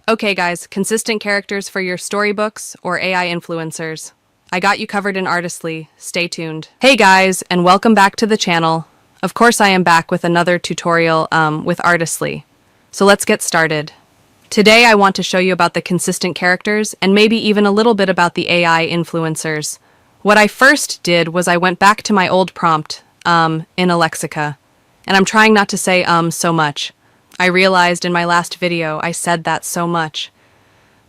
Okay, guys, consistent characters for your storybooks or AI influencers. I got you covered in Artistly. Stay tuned. Hey guys, and welcome back to the channel. Of course, I am back with another tutorial with Artistly. So let's get started. Today, I want to show you about the consistent characters and maybe even a little bit about the AI influencers. What I first did was I went back to my old prompt, in Alexica, and I'm trying not to say so much. I realized in my last video I said that so much.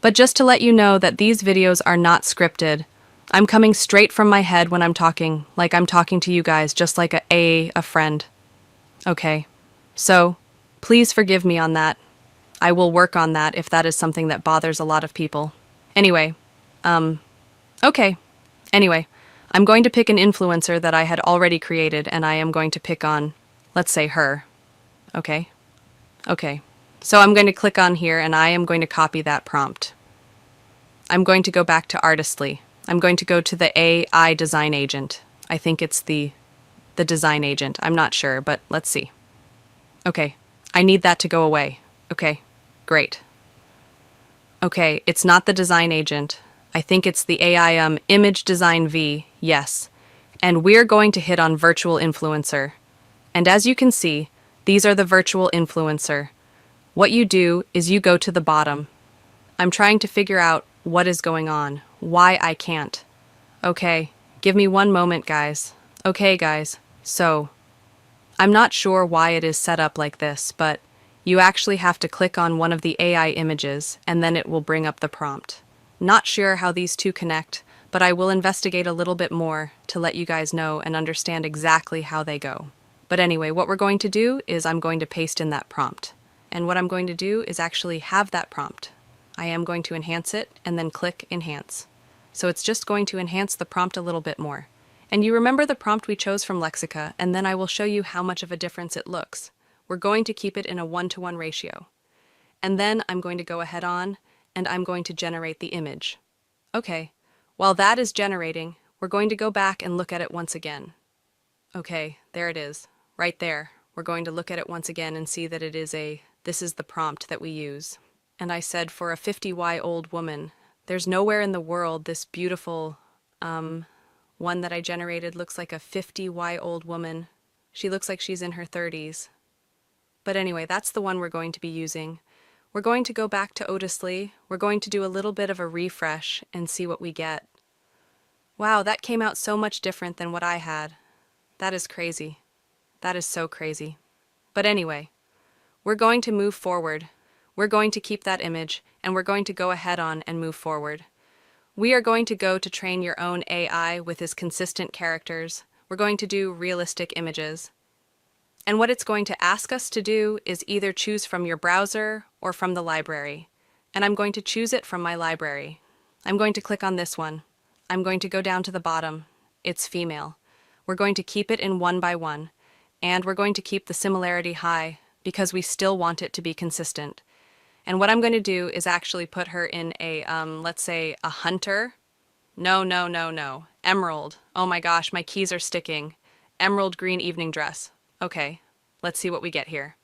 But just to let you know that these videos are not scripted. I'm coming straight from my head when I'm talking, like I'm talking to you guys, just like a friend. Okay, so please forgive me on that. I will work on that if that is something that bothers a lot of people. Anyway, okay. Anyway, I'm going to pick an influencer that I had already created and I am going to pick on, let's say her. Okay? Okay. So I'm going to click on here and I am going to copy that prompt. I'm going to go back to Artistly. I'm going to go to the AI design agent. I think it's the design agent. I'm not sure, but let's see. Okay. I need that to go away. Okay. Great. Okay, it's not the design agent. I think it's the AI image design V, yes. And we're going to hit on virtual influencer. And as you can see, these are the virtual influencer. What you do is you go to the bottom. I'm trying to figure out what is going on, why I can't. Okay, give me one moment, guys. Okay, guys, so I'm not sure why it is set up like this, but you actually have to click on one of the AI images and then it will bring up the prompt. Not sure how these two connect, but I will investigate a little bit more to let you guys know and understand exactly how they go. But anyway, what we're going to do is I'm going to paste in that prompt. And what I'm going to do is actually have that prompt. I am going to enhance it and then click Enhance. So it's just going to enhance the prompt a little bit more. And you remember the prompt we chose from Lexica, and then I will show you how much of a difference it looks. We're going to keep it in a 1-to-1 ratio. And then I'm going to go ahead on and I'm going to generate the image. Okay, while that is generating, we're going to go back and look at it once again. Okay, there it is, right there. We're going to look at it once again and see that this is the prompt that we use. And I said for a 50-year-old woman, there's nowhere in the world this beautiful, one that I generated looks like a 50-year-old woman. She looks like she's in her 30s. But anyway, that's the one we're going to be using. We're going to go back to Otisly. We're going to do a little bit of a refresh and see what we get. Wow, that came out so much different than what I had. That is crazy. That is so crazy. But anyway, we're going to move forward. We're going to keep that image, and we're going to go ahead on and move forward. We are going to go to train your own AI with his consistent characters. We're going to do realistic images. And what it's going to ask us to do is either choose from your browser or from the library. And I'm going to choose it from my library. I'm going to click on this one. I'm going to go down to the bottom. It's female. We're going to keep it in 1-by-1. And we're going to keep the similarity high because we still want it to be consistent. And what I'm going to do is actually put her in a, let's say, a hunter. No. Emerald. Oh my gosh, my keys are sticking. Emerald green evening dress. Okay, let's see what we get here.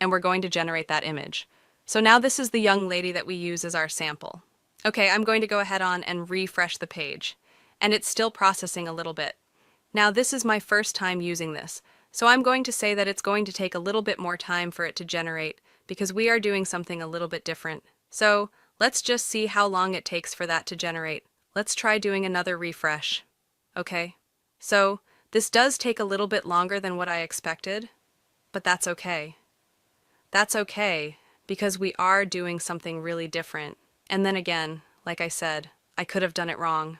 And we're going to generate that image. So now this is the young lady that we use as our sample. Okay, I'm going to go ahead on and refresh the page. And it's still processing a little bit. Now this is my first time using this. So I'm going to say that it's going to take a little bit more time for it to generate because we are doing something a little bit different. So let's just see how long it takes for that to generate. Let's try doing another refresh. Okay, so this does take a little bit longer than what I expected, but that's okay. That's okay, because we are doing something really different. And then again, like I said, I could have done it wrong.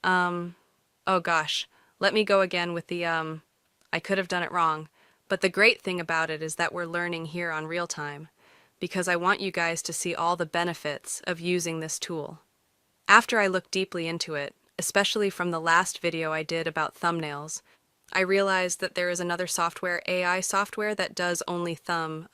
Oh gosh, let me go again with the, I could have done it wrong. But the great thing about it is that we're learning here on real time, because I want you guys to see all the benefits of using this tool. After I looked deeply into it, especially from the last video I did about thumbnails, I realized that there is another software, AI software, that does only the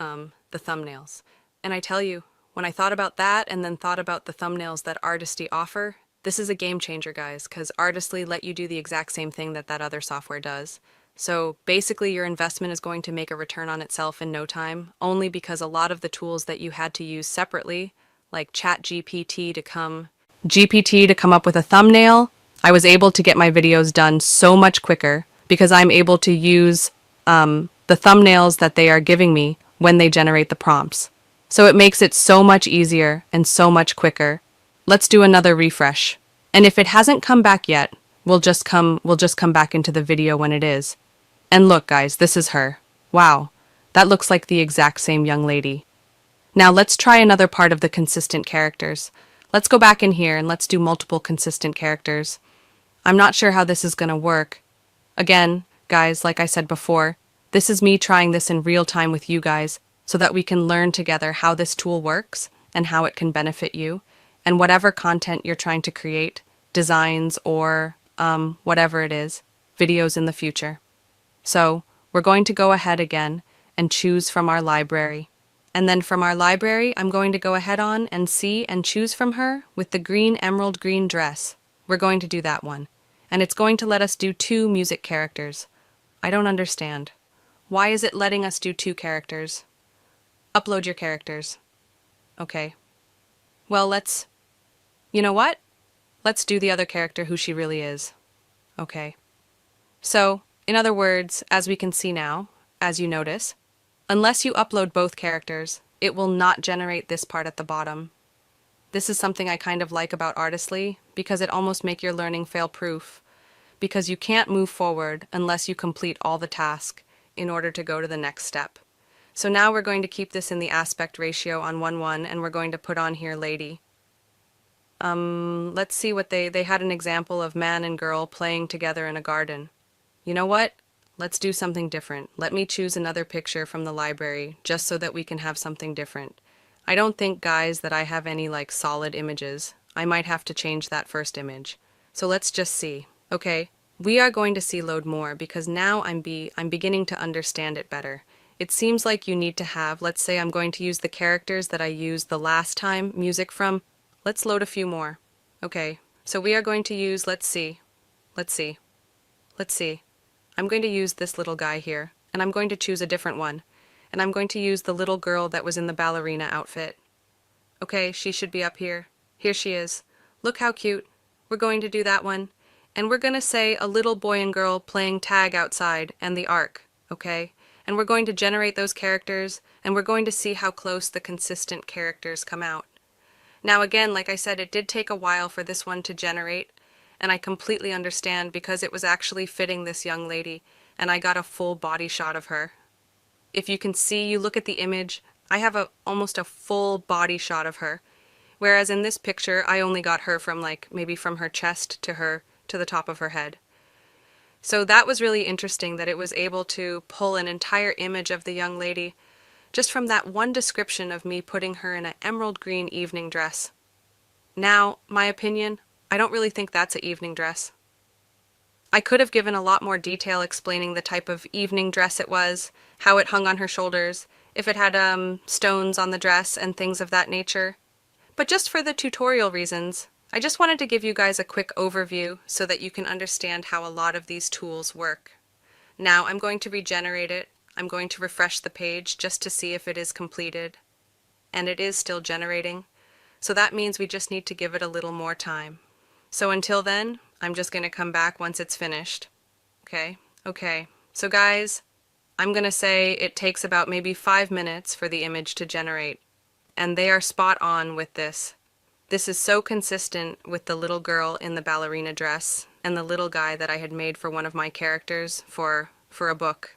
thumbnails. And I tell you, when I thought about that and then thought about the thumbnails that Artistly offer, this is a game changer, guys, because Artistly let you do the exact same thing that other software does. So basically, your investment is going to make a return on itself in no time, only because a lot of the tools that you had to use separately, like GPT to come up with a thumbnail, I was able to get my videos done so much quicker because I'm able to use the thumbnails that they are giving me when they generate the prompts. So it makes it so much easier and so much quicker. Let's do another refresh. And if it hasn't come back yet, we'll just come back into the video when it is. And look, guys, this is her. Wow, that looks like the exact same young lady. Now let's try another part of the consistent characters. Let's go back in here and let's do multiple consistent characters. I'm not sure how this is going to work. Again, guys, like I said before, this is me trying this in real time with you guys so that we can learn together how this tool works and how it can benefit you and whatever content you're trying to create, designs or whatever it is, videos in the future. So we're going to go ahead again and choose from our library. And then from our library, I'm going to go ahead on and see and choose from her with the green emerald green dress. We're going to do that one. And it's going to let us do 2 music characters. I don't understand. Why is it letting us do 2 characters? Upload your characters. Okay. Well, you know what? Let's do the other character who she really is. Okay. So, in other words, as we can see now, as you notice, unless you upload both characters, it will not generate this part at the bottom. This is something I kind of like about Artistly because it almost makes your learning fail-proof, because you can't move forward unless you complete all the task in order to go to the next step. So now we're going to keep this in the aspect ratio on 1:1 and we're going to put on here lady. Let's see what they had an example of man and girl playing together in a garden. You know what? Let's do something different. Let me choose another picture from the library just so that we can have something different. I don't think, guys, that I have any solid images. I might have to change that first image. So let's just see. Okay, we are going to see load more because now I'm beginning to understand it better. It seems like you need to have, let's say I'm going to use the characters that I used the last time, music from. Let's load a few more. Okay, so we are going to use, let's see. I'm going to use this little guy here, and I'm going to choose a different one. And I'm going to use the little girl that was in the ballerina outfit. Okay, she should be up here. Here she is. Look how cute. We're going to do that one. And we're going to say a little boy and girl playing tag outside and the arc, okay? And we're going to generate those characters, and we're going to see how close the consistent characters come out. Now again, like I said, it did take a while for this one to generate, and I completely understand because it was actually fitting this young lady, and I got a full body shot of her. If you can see, you look at the image, I have almost a full body shot of her, whereas in this picture, I only got her from maybe from her chest to the top of her head. So that was really interesting that it was able to pull an entire image of the young lady just from that one description of me putting her in an emerald green evening dress. Now, my opinion, I don't really think that's an evening dress. I could have given a lot more detail explaining the type of evening dress it was, how it hung on her shoulders, if it had stones on the dress and things of that nature. But just for the tutorial reasons, I just wanted to give you guys a quick overview so that you can understand how a lot of these tools work. Now I'm going to regenerate it. I'm going to refresh the page just to see if it is completed. And it is still generating. So that means we just need to give it a little more time. So until then, I'm just going to come back once it's finished. Okay. So guys, I'm going to say it takes about maybe 5 minutes for the image to generate. And they are spot on with this. This is so consistent with the little girl in the ballerina dress and the little guy that I had made for one of my characters for a book.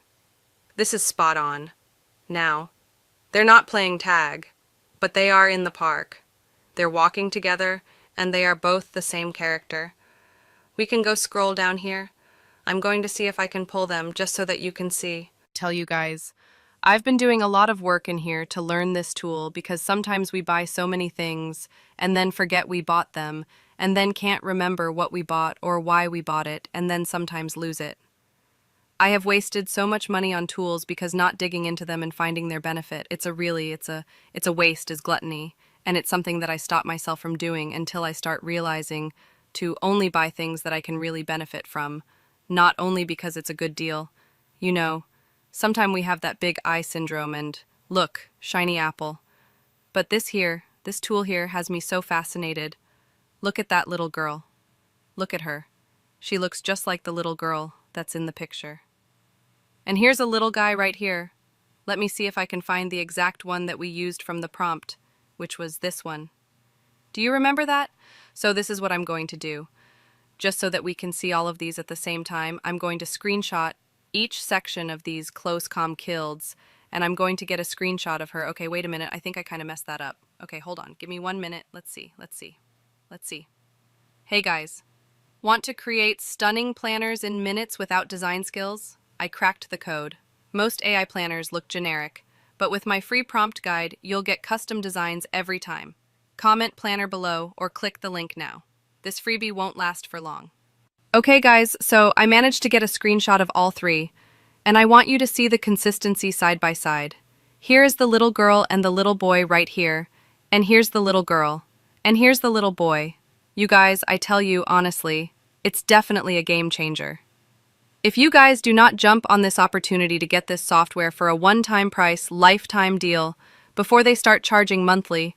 This is spot on. Now, they're not playing tag, but they are in the park. They're walking together, and they are both the same character. We can go scroll down here. I'm going to see if I can pull them just so that you can see. Tell you guys, I've been doing a lot of work in here to learn this tool because sometimes we buy so many things and then forget we bought them and then can't remember what we bought or why we bought it and then sometimes lose it. I have wasted so much money on tools because not digging into them and finding their benefit. It's a waste is gluttony, and it's something that I stop myself from doing until I start realizing to only buy things that I can really benefit from, not only because it's a good deal, You know, sometime we have that big eye syndrome and, look, shiny apple. But this tool here has me so fascinated. Look at that little girl. Look at her. She looks just like the little girl that's in the picture. And here's a little guy right here. Let me see if I can find the exact one that we used from the prompt, which was this one. Do you remember that? So this is what I'm going to do. Just so that we can see all of these at the same time, I'm going to screenshot each section of these close calm kills, and I'm going to get a screenshot of her. Okay, wait a minute. I think I kind of messed that up. Okay, hold on. Give me 1 minute. Let's see. Hey guys, want to create stunning planners in minutes without design skills? I cracked the code. Most AI planners look generic, but with my free prompt guide, you'll get custom designs every time. Comment planner below or click the link now. This freebie won't last for long. Okay guys, so I managed to get a screenshot of all three, and I want you to see the consistency side by side. Here is the little girl and the little boy right here, and here's the little girl, and here's the little boy. You guys, I tell you honestly, it's definitely a game changer. If you guys do not jump on this opportunity to get this software for a one-time price, lifetime deal, before they start charging monthly,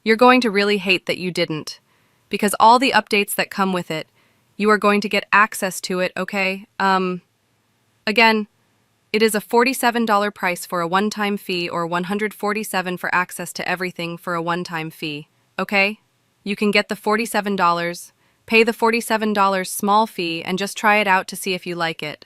you're going to really hate that you didn't. Because all the updates that come with it, you are going to get access to it, okay? Again, it is a $47 price for a one-time fee or $147 for access to everything for a one-time fee, okay? You can get the $47, pay the $47 small fee, and just try it out to see if you like it.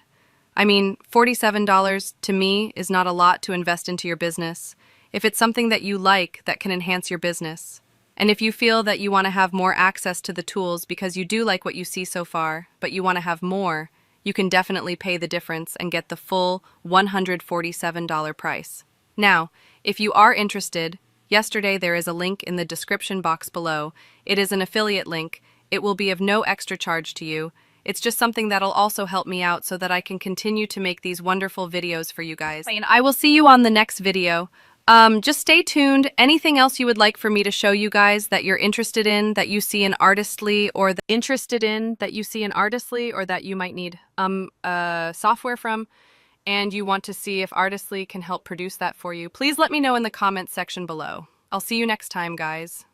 I mean, $47 to me is not a lot to invest into your business, if it's something that you like that can enhance your business. And if you feel that you want to have more access to the tools because you do like what you see so far, but you want to have more, you can definitely pay the difference and get the full $147 price. Now, if you are interested, yesterday there is a link in the description box below. It is an affiliate link. It will be of no extra charge to you. It's just something that'll also help me out so that I can continue to make these wonderful videos for you guys. And I will see you on the next video. Just stay tuned. Anything else you would like for me to show you guys that you're interested in, that you see in Artistly, or that you might need software from, and you want to see if Artistly can help produce that for you, please let me know in the comments section below. I'll see you next time, guys.